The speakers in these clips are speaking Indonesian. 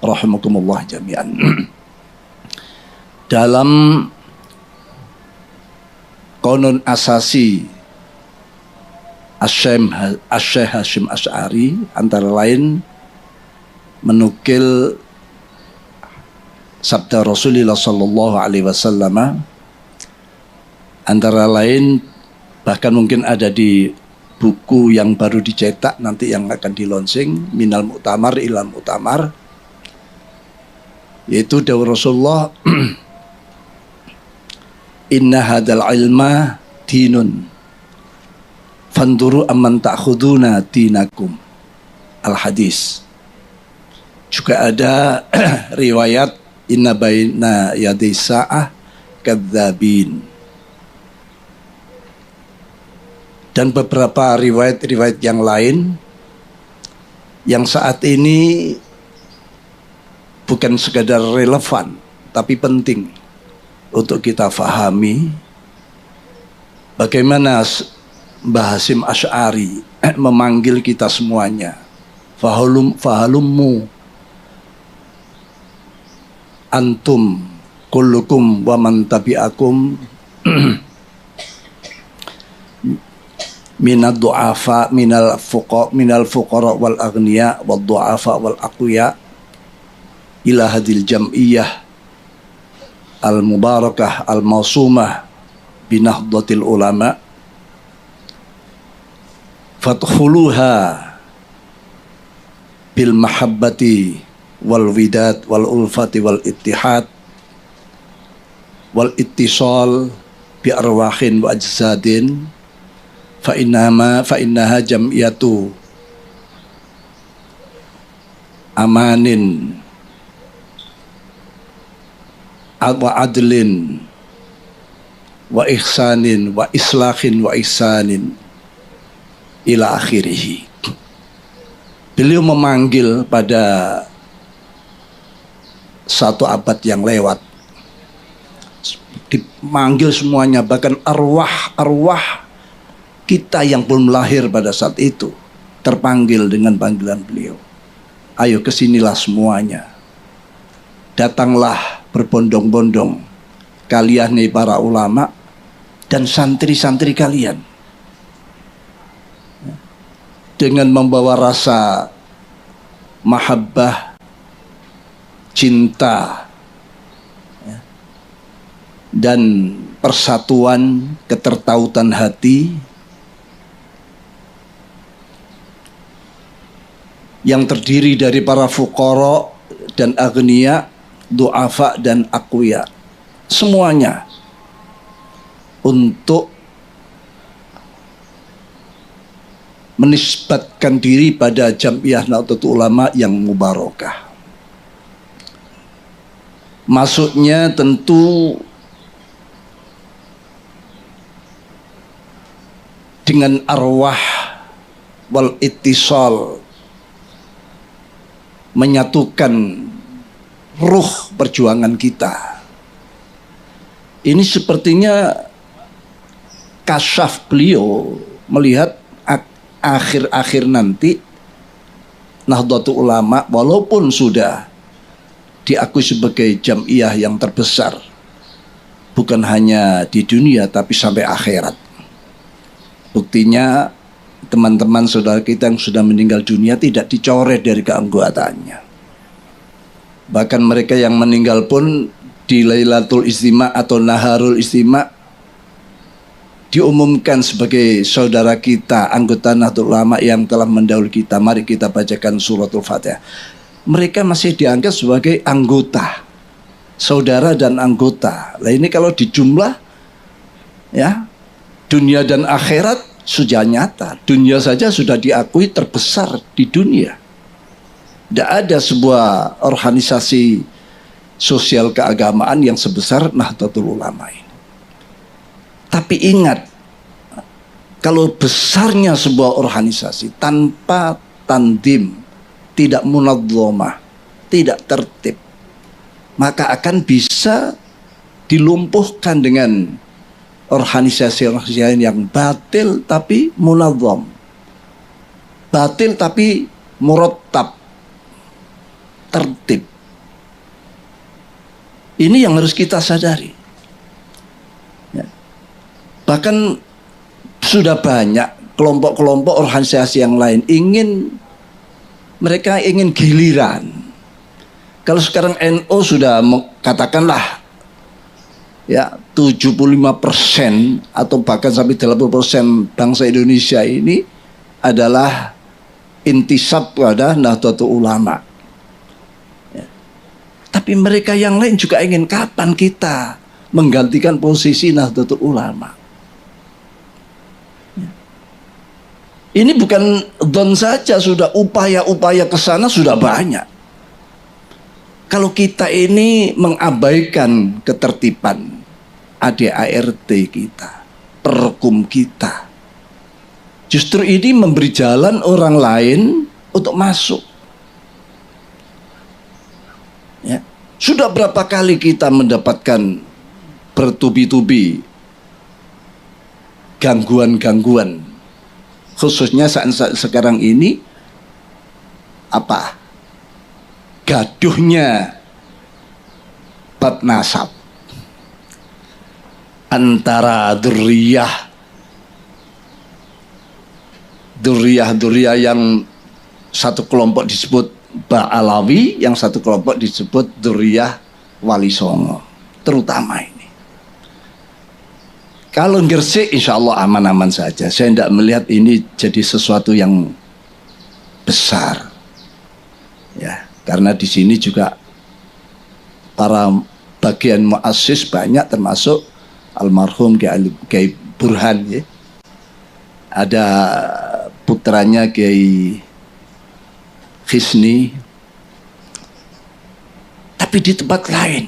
rahimakumullah jami'an. Dalam Qanun Asasi Asy-Syaikh Hasyim Asy'ari antara lain menukil sabda Rasulullah sallallahu alaihi wasallam, antara lain bahkan mungkin ada di buku yang baru dicetak nanti yang akan dilonsing, Minal Mu'tamar ilal Mu'tamar, yaitu dawuh Rasulullah inna hadal ilma dinun fanduru amman ta'khuduna dinakum. Al-hadis. Juga ada riwayat inna baina yadai sa'ah kadzabin. Dan beberapa riwayat-riwayat yang lain yang saat ini bukan sekadar relevan tapi penting untuk kita fahami bagaimana Mbah Hasyim Asy'ari memanggil kita semuanya, fahalummu antum kullukum wa man tabi'akum minad du'afa minal fuqara wal aghniya wad du'afa wal aqwiya ila hadil jam'iyah al mubarakah al mausumah binahdatil ulama fadkhuluha bil mahabbati wal widad wal ulfati wal ittihad wal ittisal bi arwahin wa ajsadin fa innaha jam'iyatu amanin wa adlin wa ihsanin wa islahin wa ihsanin ila akhirih. Beliau memanggil pada satu abad yang lewat, dimanggil semuanya, bahkan arwah kita yang belum lahir pada saat itu terpanggil dengan panggilan beliau. Ayo kesinilah semuanya, datanglah berbondong-bondong kalian nih para ulama dan santri-santri kalian, dengan membawa rasa mahabbah, cinta, dan persatuan, ketertautan hati yang terdiri dari para fuqara dan aghniya, du'afa dan aqwiya, semuanya untuk menisbatkan diri pada Jam'iyah Nahdlatul Ulama yang mubarakah. Maksudnya tentu dengan arwah wal ittisal, menyatukan ruh perjuangan kita. Ini sepertinya kasyaf beliau melihat akhir-akhir nanti Nahdlatul Ulama walaupun sudah diakui sebagai jam'iyah yang terbesar bukan hanya di dunia tapi sampai akhirat. Buktinya teman-teman saudara kita yang sudah meninggal dunia tidak dicoret dari keanggotaannya. Bahkan mereka yang meninggal pun di Lailatul Istima' atau Naharul Istima' diumumkan sebagai saudara kita, anggota Nahdlatul Ulama yang telah mendahului kita. Mari kita bacakan suratul Fatihah. Mereka masih dianggap sebagai anggota, saudara dan anggota. Nah ini kalau dijumlah, ya, dunia dan akhirat sudah nyata. Dunia saja sudah diakui terbesar di dunia. Tidak ada sebuah organisasi sosial keagamaan yang sebesar Nahdlatul Ulama ini. Tapi ingat, kalau besarnya sebuah organisasi tanpa tandim, tidak munadzamah, tidak tertib, maka akan bisa dilumpuhkan dengan organisasi-organisasi yang batil tapi munadzam, batil tapi murattab, tertib. Ini yang harus kita sadari. Ya. Bahkan sudah banyak kelompok-kelompok organisasi yang lain mereka ingin giliran. Kalau sekarang NU sudah katakanlah ya 75% atau bahkan sampai 80% bangsa Indonesia ini adalah intisab pada Nahdlatul Ulama. Ya. Tapi mereka yang lain juga ingin kapan kita menggantikan posisi Nahdlatul Ulama. Ya. Ini bukan don saja, sudah upaya-upaya ke sana sudah banyak. Kalau kita ini mengabaikan ketertiban ADART kita, perkum kita, justru ini memberi jalan orang lain untuk masuk. Ya. Sudah berapa kali kita mendapatkan bertubi-tubi gangguan-gangguan, khususnya saat sekarang ini gaduhnya bab nasab antara dzurriyyah yang satu kelompok disebut Ba'alawi, yang satu kelompok disebut dzurriyyah Wali Songo, terutama ini. Kalau Gresik insya Allah aman-aman saja. Saya tidak melihat ini jadi sesuatu yang besar, ya. Karena di sini juga para bagian muassis banyak, termasuk almarhum Kiai Burhan, ya. Ada putranya Kiai Khisni. Tapi di tempat lain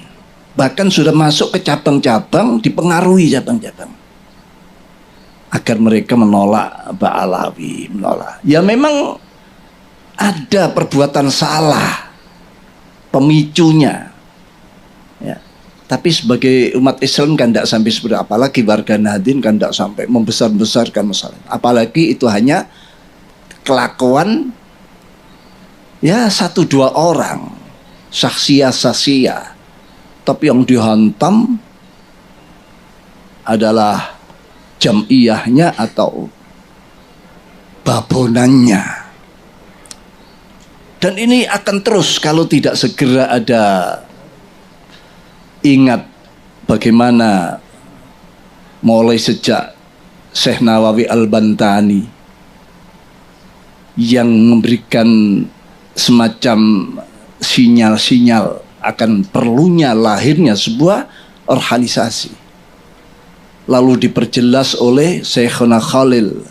bahkan sudah masuk ke cabang-cabang, dipengaruhi cabang-cabang agar mereka menolak Ba'alawi, menolak. Ya memang ada perbuatan salah pemicunya, ya. Tapi sebagai umat Islam kan tidak sampai seperti, apalagi warga Nahdien kan tidak sampai membesar-besarkan masalah. Apalagi itu hanya kelakuan ya 1-2 orang, saksia, tapi yang dihantam adalah jam'iyahnya atau babonannya. Dan ini akan terus kalau tidak segera ada, ingat bagaimana mulai sejak Syekh Nawawi Al-Bantani yang memberikan semacam sinyal-sinyal akan perlunya lahirnya sebuah organisasi, lalu diperjelas oleh Syekhuna Khalil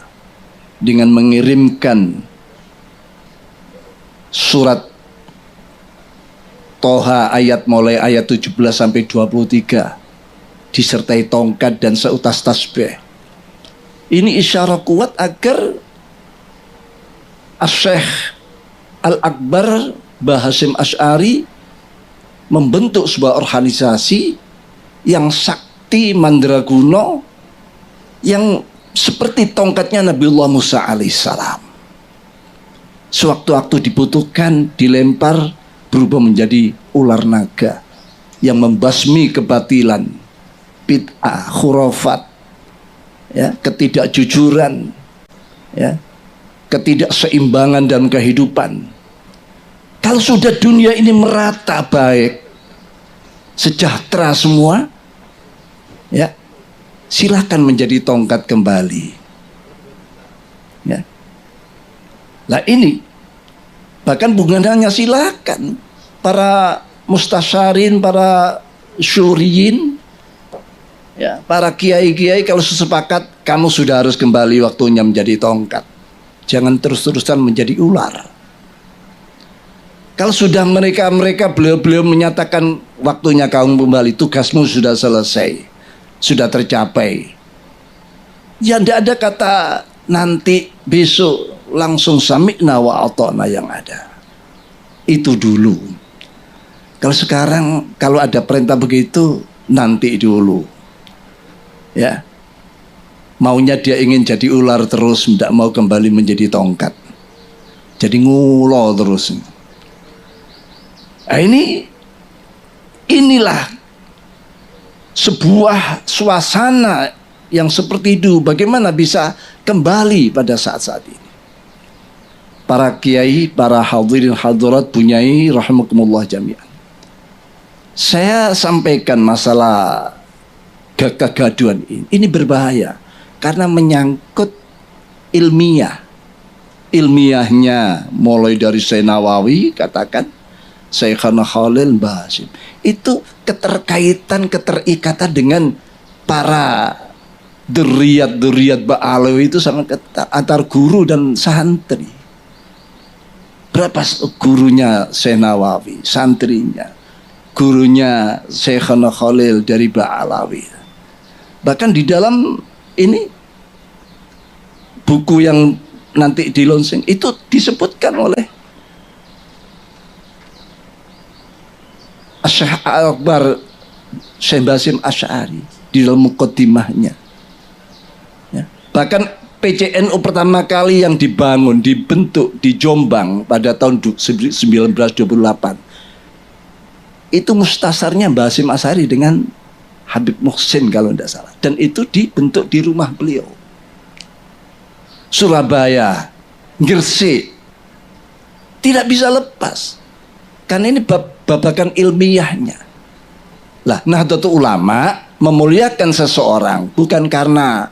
dengan mengirimkan surat Toha mulai ayat 17 sampai 23 disertai tongkat dan seutas tasbih. Ini isyarat kuat agar Asy-Syaikh Al-Akbar Mbah Hasyim Asy'ari membentuk sebuah organisasi yang sakti mandraguna, yang seperti tongkatnya Nabiullah Musa alaihissalam. Sewaktu-waktu dibutuhkan dilempar, berubah menjadi ular naga yang membasmi kebatilan, bid'ah, khurafat, ya, ketidakjujuran, ya, ketidakseimbangan dalam kehidupan. Kalau sudah dunia ini merata baik, sejahtera semua, ya, silakan menjadi tongkat kembali. Ya. Nah ini bahkan bukan hanya silakan, para mustasyarin, para syuriyin, ya, para kiai-kiai kalau sesepakat kamu sudah harus kembali waktunya menjadi tongkat. Jangan terus-terusan menjadi ular. Kalau sudah mereka beliau menyatakan waktunya kamu kembali, tugasmu sudah selesai, sudah tercapai. Ya tidak ada kata nanti, besok, langsung sami'na wa ata'na yang ada. Itu dulu. Kalau sekarang kalau ada perintah begitu, nanti dulu. Ya. Maunya dia ingin jadi ular terus, tidak mau kembali menjadi tongkat. Jadi ngulo terus. Nah inilah sebuah suasana yang seperti itu bagaimana bisa kembali pada saat-saat ini. Para kiai, para hadirin hadirat punyai rahimakumullah jami'an. Saya sampaikan masalah kegaduhan ini berbahaya karena menyangkut ilmiahnya mulai dari Syekh Nawawi katakan Syekhana Khalil Mbah Hasyim itu keterikatan dengan para dzurriyyat Ba'alawi itu sangat ketat antar guru dan santri. Berapa gurunya Syekh Nawawi, santrinya, gurunya Syekhana Khalil dari Ba'alawi. Bahkan di dalam ini buku yang nanti di launching itu disebutkan oleh Syekh Akbar Syekh Basim Asy'ari di dalam muqaddimahnya. Ya. Bahkan PCNU pertama kali yang dibentuk di Jombang pada tahun 1928 itu mustasarnya Basim Asy'ari dengan Habib Muhsin kalau tidak salah, dan itu dibentuk di rumah beliau. Surabaya, Gresik, tidak bisa lepas karena ini babakan ilmiahnya. Lah, Nahdlatul Ulama memuliakan seseorang bukan karena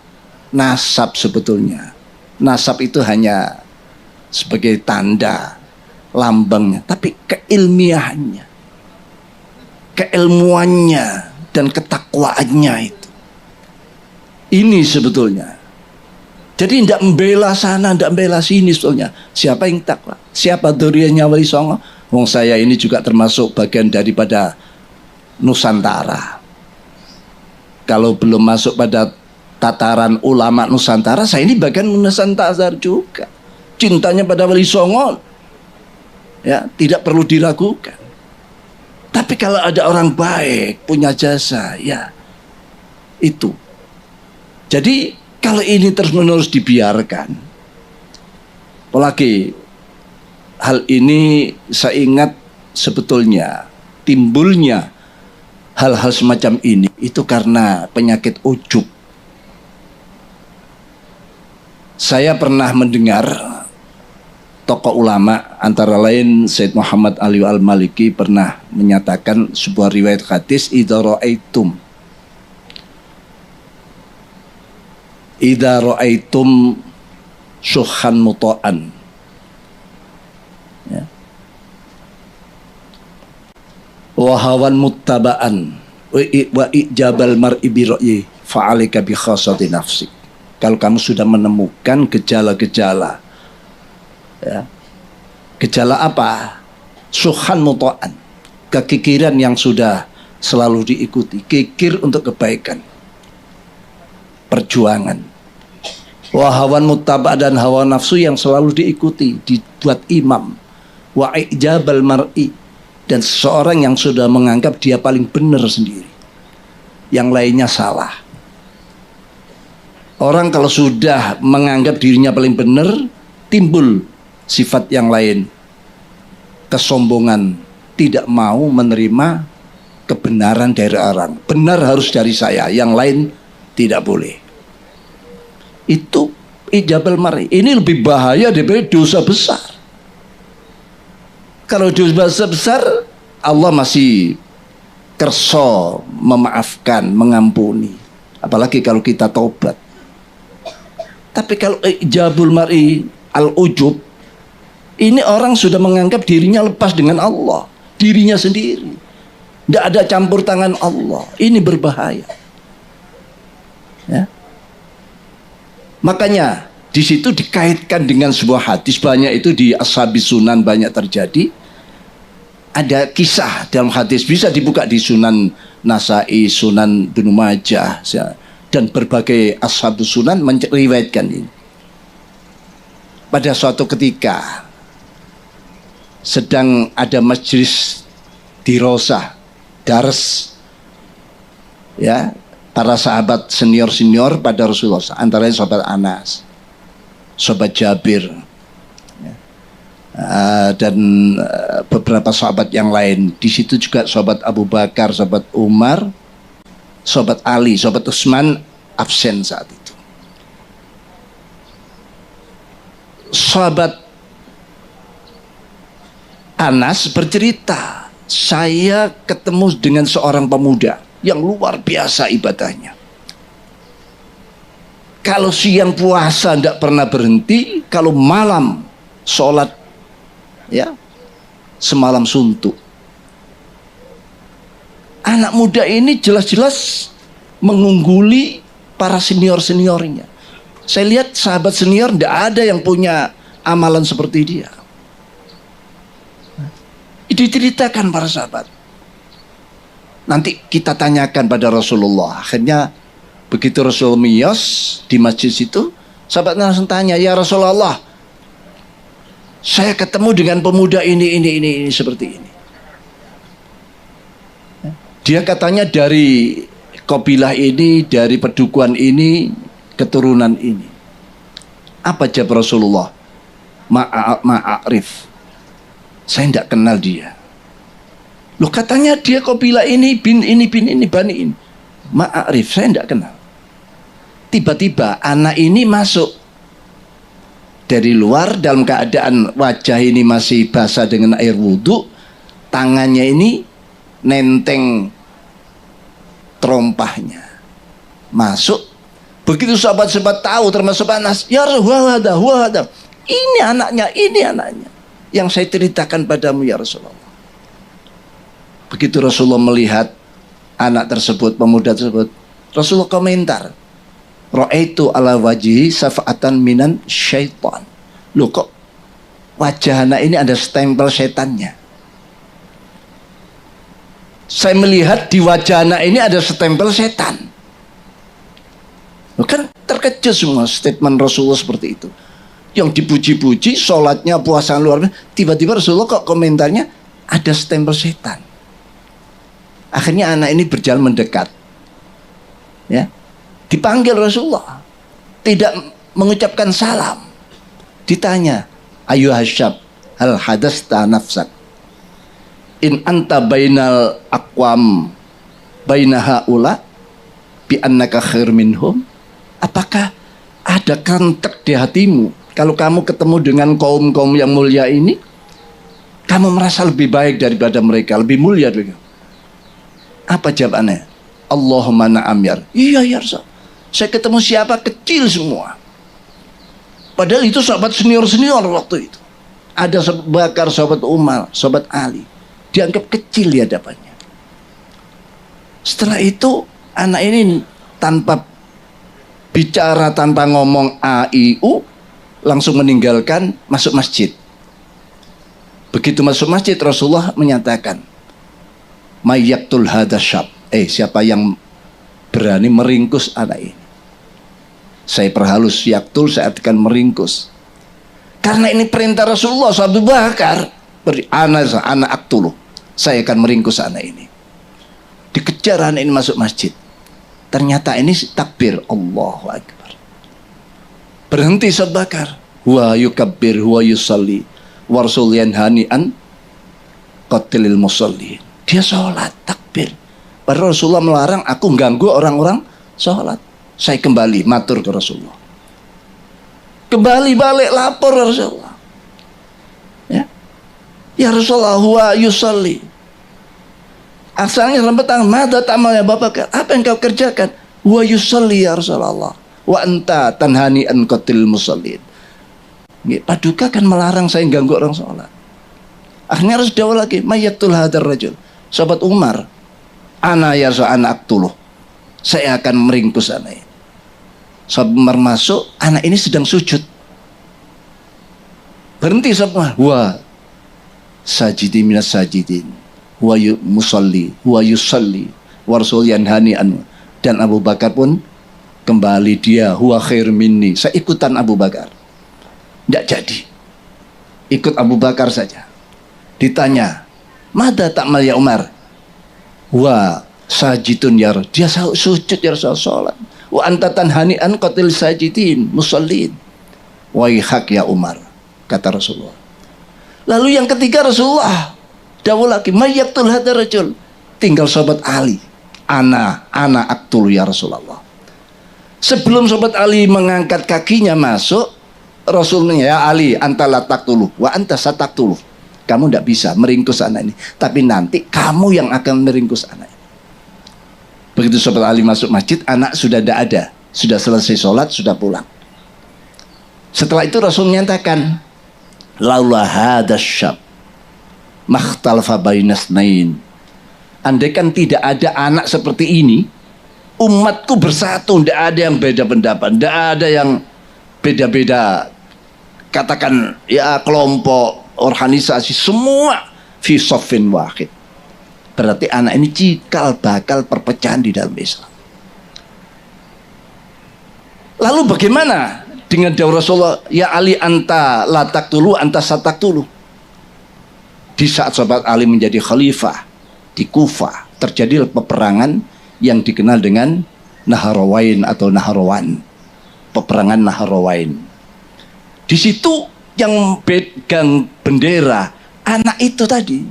nasab sebetulnya. Nasab itu hanya sebagai tanda lambangnya, tapi keilmiahannya, keilmuannya dan ketakwaannya itu. Ini sebetulnya. Jadi tidak membela sana, tidak membela sini sebetulnya. Siapa yang takwa? Siapa dzurriyyahnya Wali Songo? Wong saya ini juga termasuk bagian daripada Nusantara. Kalau belum masuk pada tataran ulama Nusantara, saya ini bagian Nusantara juga. Cintanya pada Wali Songo, ya tidak perlu diragukan. Tapi kalau ada orang baik punya jasa, ya itu. Jadi kalau ini terus-menerus dibiarkan, apalagi hal ini saya ingat sebetulnya timbulnya hal-hal semacam ini itu karena penyakit ujub. Saya pernah mendengar tokoh ulama antara lain Sayyid Muhammad Ali Al-Maliki pernah menyatakan sebuah riwayat hadis idza ra'aitum syuhan muta'an, ya, wa hawan muttaba'an wa ijabal mar'i bi ra'yi fa'alika bi khassati nafsik. Kalau kamu sudah menemukan gejala-gejala, ya, gejala apa? Syuhan muta'an, kekikiran yang sudah selalu diikuti, kikir untuk kebaikan, perjuangan. Wahawan muttaba dan hawa nafsu yang selalu diikuti, dibuat imam. Wa ijabal mar'i, dan seseorang yang sudah menganggap dia paling benar sendiri, yang lainnya salah. Orang kalau sudah menganggap dirinya paling benar, timbul sifat yang lain, kesombongan, tidak mau menerima kebenaran dari orang. Benar harus dari saya, yang lain tidak boleh. Itu ijabal mar'i. Ini lebih bahaya daripada dosa besar. Kalau dosa besar Allah masih kerso memaafkan, mengampuni, apalagi kalau kita taubat. Tapi kalau ijabul mar'i al-ujub, ini orang sudah menganggap dirinya lepas dengan Allah, dirinya sendiri, tidak ada campur tangan Allah. Ini berbahaya, ya. Makanya di situ dikaitkan dengan sebuah hadis, banyak itu di Ashabis Sunan banyak terjadi. Ada kisah dalam hadis, bisa dibuka di Sunan Nasa'i, Sunan Ibnu Majah, dan berbagai Ashabus Sunan meriwayatkan ini. Pada suatu ketika sedang ada majelis dirosah, dars, ya, para sahabat senior pada Rasulullah, antara lain sahabat Anas, sahabat Jabir, ya, dan beberapa sahabat yang lain. Di situ juga sahabat Abu Bakar, sahabat Umar, Sahabat Ali, sahabat Utsman absen saat itu. Sahabat Anas bercerita, saya ketemu dengan seorang pemuda yang luar biasa ibadahnya. Kalau siang puasa tidak pernah berhenti, kalau malam sholat ya semalam suntuk. Anak muda ini jelas-jelas mengungguli para senior-seniornya. Saya lihat sahabat senior tidak ada yang punya amalan seperti dia. Itu diceritakan para sahabat. Nanti kita tanyakan pada Rasulullah. Akhirnya begitu Rasul miyos di masjid itu, sahabat langsung tanya, ya Rasulullah, saya ketemu dengan pemuda ini seperti ini. Dia katanya dari kabilah ini, dari pedukuhan ini, keturunan ini. Apa jawab Rasulullah? Ma'arif. Saya tidak kenal dia. Loh katanya dia kabilah ini, bin ini, bani ini. Ma'arif, saya tidak kenal. Tiba-tiba anak ini masuk dari luar dalam keadaan wajah ini masih basah dengan air wudhu, tangannya ini nenteng terompahnya. Masuk, begitu sahabat-sahabat tahu termasuk Anas, ya Rasulullah, ini anaknya yang saya ceritakan padamu ya Rasulullah. Begitu Rasulullah melihat anak tersebut, pemuda tersebut, Rasulullah komentar, ra'aitu ala wajhi safa'atan minan syaitan. Loh kok wajah anak ini ada stempel setannya? Saya melihat di wajah anak ini ada stempel setan. Loh kan terkejut semua statement Rasulullah seperti itu. Yang dipuji-puji, sholatnya, puasa luar biasa, tiba-tiba Rasulullah kok komentarnya ada stempel setan. Akhirnya anak ini berjalan mendekat. Ya. Dipanggil Rasulullah, tidak mengucapkan salam. Ditanya, ayu hasyab, hal hadasta nafsak, in anta bainal aqwam baina haula bi annaka khair minhum. Apakah ada kantek di hatimu kalau kamu ketemu dengan kaum-kaum yang mulia ini, kamu merasa lebih baik daripada mereka, lebih mulia dari mereka? Apa jawabannya? Allahumma na'am ya. Iya ya Rasul. Saya ketemu siapa kecil semua. Padahal itu sahabat senior-senior waktu itu. Ada sahabat Bakar, sahabat Umar, sahabat Ali. Dianggap kecil di hadapannya. Setelah itu anak ini tanpa bicara, tanpa ngomong a, i, u, langsung meninggalkan, masuk masjid. Begitu masuk masjid Rasulullah menyatakan, mayyaktul hadasyab, siapa yang berani meringkus anak ini, saya perhalus, yaktul, saya artikan meringkus. Karena ini perintah Rasulullah. Abu Bakar anak aktuluh, saya akan meringkus anak ini. Dikejar anak ini masuk masjid. Ternyata ini takbir, Allahu Akbar. Berhenti Abu Bakar, huwa yukabbir, huwa yusalli, wa rasul yanhani an qatilil musalli. Dia sholat, takbir. Padahal Rasulullah melarang aku ganggu orang-orang sholat. Saya kembali matur ke Rasulullah. Kembali balik lapor ke Rasulullah. Ya Rasulullah, huwa yusalli. Asalnya dalam petang, mada ta'mal ya Bapak, apa yang kau kerjakan? Huwa yusalli ya Rasulullah, wa anta tanhani an qatil musallin. Paduka kan melarang saya ganggu orang sholat. Akhirnya harus jawab lagi, mayyatul hadar rajul. Sahabat Umar, ana ya anak tuluh, saya akan meringkus anak ini. Sahabat Umar masuk, anak ini sedang sujud. Berhenti sahabat Umar, wa sajidi minas sajidin, wa musalli, wa yusalli, wa rasul yanhani anu. Dan Abu Bakar pun kembali, dia huwa khair minni, saya ikutan Abu Bakar. Tidak jadi, ikut Abu Bakar saja. Ditanya, mada ta'mal ya Umar? Wa sajidun ya, dia sujud ya Rasul, sholat. Wa anta tanhani an qatil sajidin musallin. Waihak ya Umar, kata Rasulullah. Lalu yang ketiga Rasulullah dawuh lagi, mayyaktul hadar rajul. Tinggal sahabat Ali. ana aktulu ya Rasulullah. Sebelum sahabat Ali mengangkat kakinya masuk, Rasulnya, ya Ali, anta la taqtulu wa anta sataktulu. Kamu tidak bisa meringkus anak ini, tapi nanti kamu yang akan meringkus anak ini. Begitu sahabat Ali masuk masjid, anak sudah tidak ada, sudah selesai sholat, sudah pulang. Setelah itu Rasul menyatakan, laula hadas syab makhtalafa bainasnain. Andai kan tidak ada anak seperti ini, umatku bersatu, tidak ada yang beda pendapat, tidak ada yang beda-beda, katakan ya kelompok, organisasi, semua fi shaffin wahid. Berarti anak ini cikal bakal perpecahan di dalam Islam. Lalu bagaimana dengan dawuh Rasulullah, ya Ali anta la taqtulu anta sataktulu? Di saat sahabat Ali menjadi khalifah di Kufah, terjadi peperangan yang dikenal dengan Naharawain atau Naharawan. Peperangan Naharawain. Di situ yang pegang bendera anak itu tadi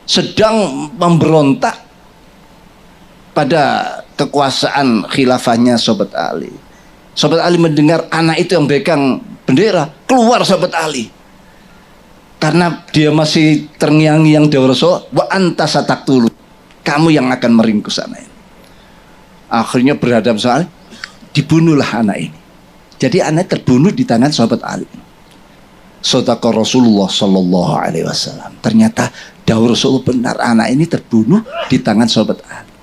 sedang memberontak pada kekuasaan khilafahnya sahabat Ali. Sahabat Ali mendengar anak itu yang pegang bendera, keluar sahabat Ali. Karena dia masih terngiang-ngiang dawuh Rasul, wa anta sataktulu, kamu yang akan meringkus anak ini. Akhirnya berhadap soal, dibunuhlah anak ini. Jadi anak terbunuh di tangan sahabat Ali. Sadaqa Rasulullah sallallahu alaihi wasallam. Ternyata dawuh Rasul benar, anak ini terbunuh di tangan sahabat Ali.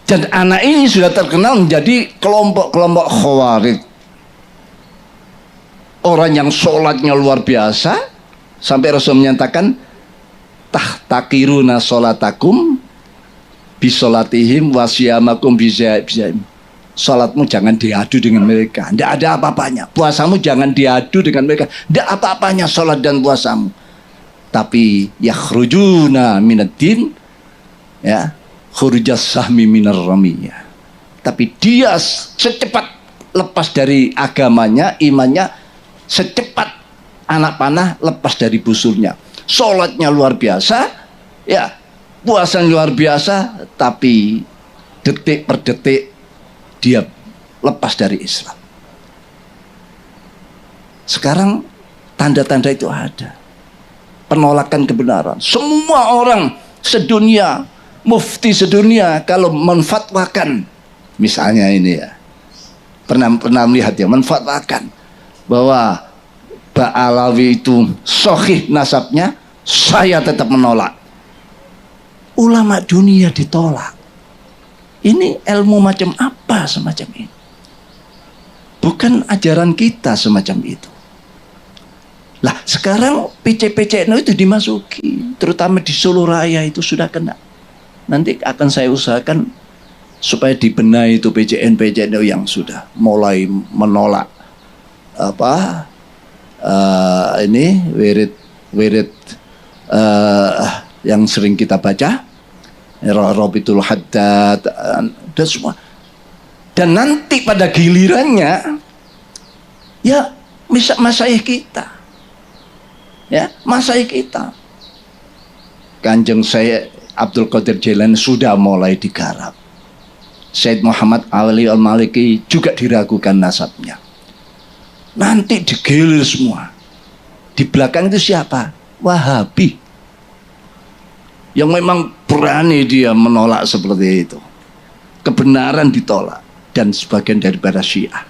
Dan anak ini sudah terkenal menjadi kelompok-kelompok Khawarij. Orang yang sholatnya luar biasa, sampai Rasul menyatakan tahtakiruna sholatakum bisolatihim wasyamakum bisya'im. Sholatmu jangan diadu dengan mereka, tidak ada apa-apanya. Puasamu jangan diadu dengan mereka, tidak apa-apanya sholat dan puasamu. Tapi yakhrujuna minaddin, ya, khurujas sahmi minar ramiyah. Tapi dia secepat lepas dari agamanya, imannya, secepat anak panah lepas dari busurnya. Sholatnya luar biasa, ya, puasa luar biasa, tapi detik per detik dia lepas dari Islam. Sekarang tanda-tanda itu ada. Penolakan kebenaran. Semua orang sedunia, mufti sedunia kalau menfatwakan, misalnya ini ya, pernah melihat ya, menfatwakan bahwa Ba'alawi itu sahih nasabnya, saya tetap menolak. Ulama dunia ditolak. Ini ilmu macam apa semacam ini? Bukan ajaran kita semacam itu. Lah sekarang PC-PCNO itu dimasuki, terutama di Solo Raya itu sudah kena. Nanti akan saya usahakan supaya dibenahi itu PCN-PCNO yang sudah mulai menolak ini wirid yang sering kita baca, Rabitul Haddad dan semua. Dan nanti pada gilirannya ya masyayikh kita, ya masyayikh kita, Kanjeng saya Abdul Qadir Jailani sudah mulai digarap. Said Muhammad Ali Al-Maliki juga diragukan nasabnya. Nanti digilir semua. Di belakang itu siapa? Wahabi. Yang memang berani dia menolak seperti itu. Kebenaran ditolak. Dan sebagian daripada Syiah.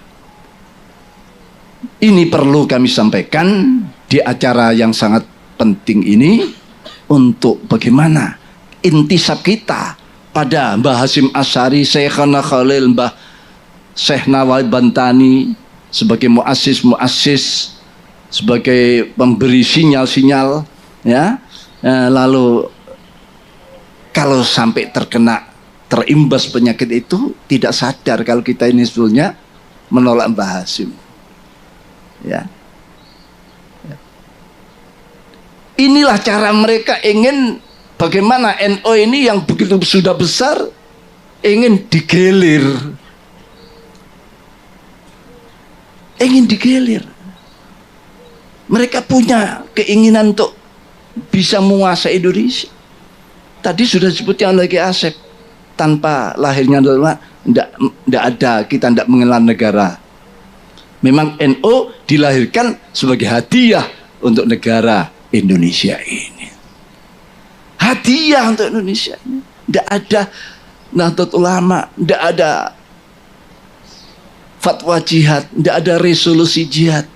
Ini perlu kami sampaikan di acara yang sangat penting ini, untuk bagaimana intisab kita pada Mbah Hasyim Asy'ari, Syekhana Khalil, Mbah Syekh Nawai Bantani, sebagai muassis, sebagai pemberi sinyal-sinyal, ya. Lalu kalau sampai terimbas penyakit itu, tidak sadar kalau kita ini sebetulnya menolak Mbah Hasyim, ya. Inilah cara mereka ingin bagaimana NU ini yang begitu sudah besar ingin digelir. Ingin digelir. Mereka punya keinginan untuk bisa menguasai Indonesia. Tadi sudah disebutnya oleh Ki Asep, tanpa lahirnya tidak ada, kita tidak mengenal negara. Memang NU dilahirkan sebagai hadiah untuk negara Indonesia ini. Hadiah untuk Indonesia ini. Tidak ada Nahdlatul Ulama, tidak ada fatwa jihad, tidak ada resolusi jihad.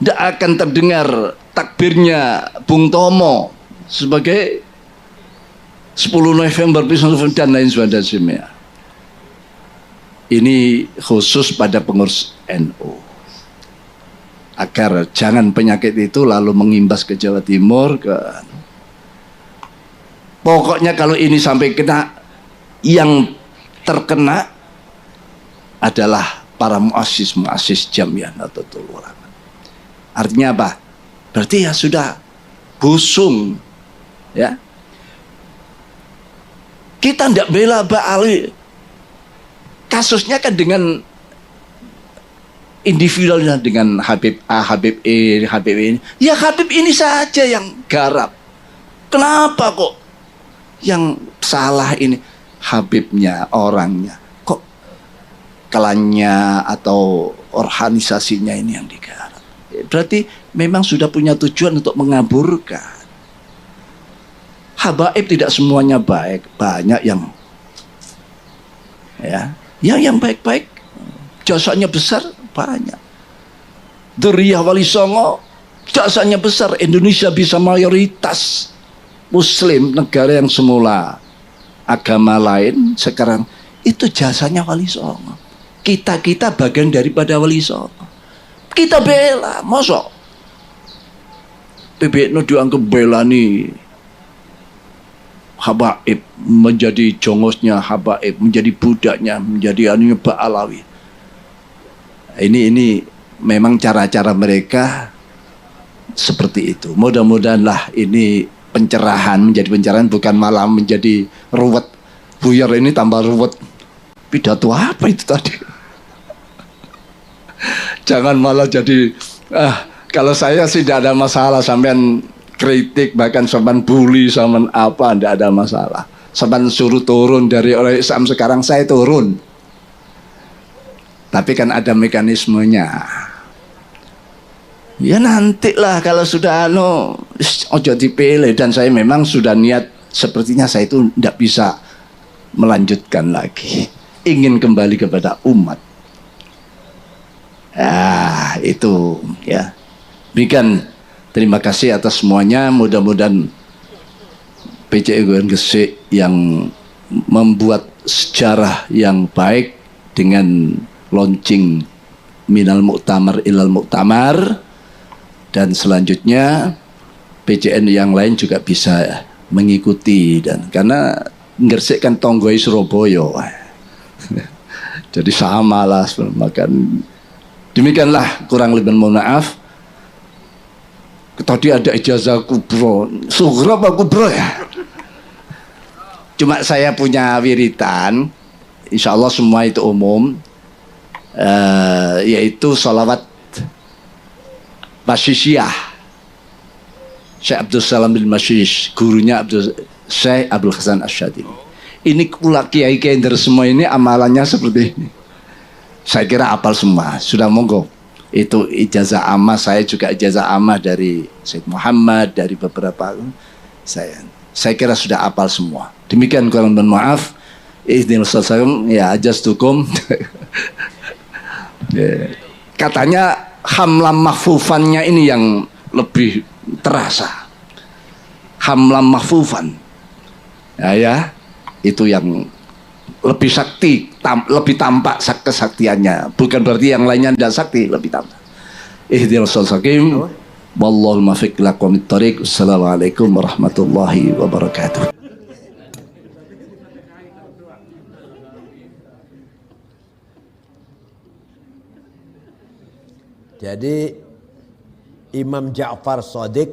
Tidak akan terdengar takbirnya Bung Tomo sebagai 10 November dan lain sebagainya. Ini khusus pada pengurus NU, agar jangan penyakit itu lalu mengimbas ke Jawa Timur. Pokoknya kalau ini sampai kena, yang terkena adalah para muassis Jamiah Nahdlatul Ulama. Artinya apa? Berarti ya sudah busung, ya. Kita tidak bela Mbak Ali. Kasusnya kan dengan individualnya, dengan Habib A, Habib E, Habib ini. Ya Habib ini saja yang garap. Kenapa kok yang salah ini Habibnya, orangnya? Kok klannya atau organisasinya ini yang digarap? Berarti memang sudah punya tujuan untuk mengaburkan. Habaib tidak semuanya baik, banyak yang yang baik-baik, jasanya besar, banyak. Duriyah Wali Songo, jasanya besar. Indonesia bisa mayoritas Muslim, negara yang semula agama lain, sekarang itu jasanya Wali Songo. Kita bagian daripada Wali Songo. Kita bela, mosok PBNU dianggap bela nih Habaib, menjadi jongosnya Habaib, menjadi budaknya, menjadi anunya Mbak Alawi. Ini memang cara-cara mereka seperti itu. Mudah-mudahanlah ini pencerahan, menjadi pencerahan, bukan malah menjadi ruwet. Buyar ini tambah ruwet. Pidato apa itu tadi? Jangan malah jadi kalau saya sih tidak ada masalah sampean kritik, bahkan sampean bully, sampean apa, tidak ada masalah. Sampean suruh turun dari orang Islam, sekarang saya turun. Tapi kan ada mekanismenya. Ya nantilah kalau sudah ojo dipilih. Dan saya memang sudah niat, sepertinya saya itu tidak bisa melanjutkan lagi. Ingin kembali kepada umat. Itu ya. Demikian. Terima kasih atas semuanya. Mudah-mudahan PCI Gresik yang membuat sejarah yang baik dengan launching Minal Mu'tamar Ilal Mu'tamar, dan selanjutnya PCN yang lain juga bisa mengikuti. Dan karena Gresik kan tonggoi Surabaya, jadi sama lah. Demikianlah, kurang lebih mohon maaf. Tadi ada ijazah kubro, sughra apa kubro ya? Cuma saya punya wiritan, insya Allah semua itu umum, yaitu salawat Masyishiyah Syekh Abdul Salam bin Masyish, gurunya Syekh Abdul Hasan Asyadili. Ini pula kiai-kiai dari semua ini amalannya seperti ini. Saya kira apal semua, sudah monggo. Itu ijazah ammah, saya juga ijazah ammah dari Syed Muhammad, dari beberapa saya kira sudah apal semua. Demikian, kurang mohon maaf. Iznil salam ya ajastukum. Katanya hamlam mahfufannya ini yang lebih terasa. Hamlam mahfufan. Ya, itu yang lebih sakti, lebih tampak kesaktiannya. Bukan berarti yang lainnya tidak sakti, lebih tampak. Ihdinas siratal wallahul muwaffiq ila aqwamit thoriq. Assalamualaikum warahmatullahi wabarakatuh. Jadi Imam Ja'far Shadiq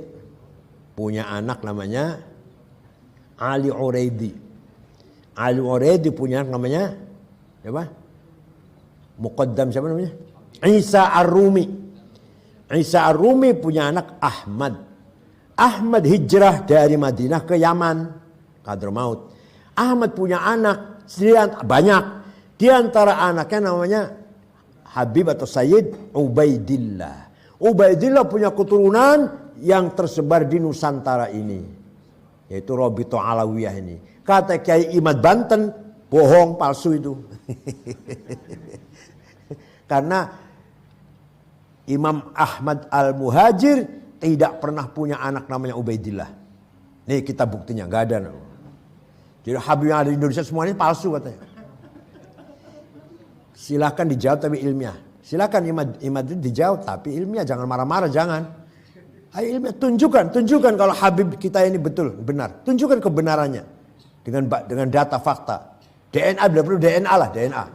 punya anak namanya Ali Uraidi. Ali Uraidi punya anak namanya siapa? Muqaddam siapa namanya? Isa Ar-Rumi. Isa Ar-Rumi punya anak Ahmad. Ahmad hijrah dari Madinah ke Yaman, Hadramaut. Ahmad punya anak banyak. Di antara anaknya namanya Habib atau Sayyid Ubaidillah. Ubaidillah punya keturunan yang tersebar di Nusantara ini, yaitu Robito Alawiyah ini. Kata Kiai Imad Banten, bohong, palsu itu. Karena Imam Ahmad Al-Muhajir tidak pernah punya anak namanya Ubaidillah. Nih kita buktinya, nggak ada. Jadi Habib yang ada di Indonesia semuanya palsu katanya. Silahkan dijawab tapi ilmiah. Silahkan Imad dijawab tapi ilmiah, jangan marah-marah, jangan. Ayo ilmiah, tunjukkan kalau Habib kita ini benar. Tunjukkan kebenarannya dengan data fakta. DNA, bila perlu DNA lah, DNA.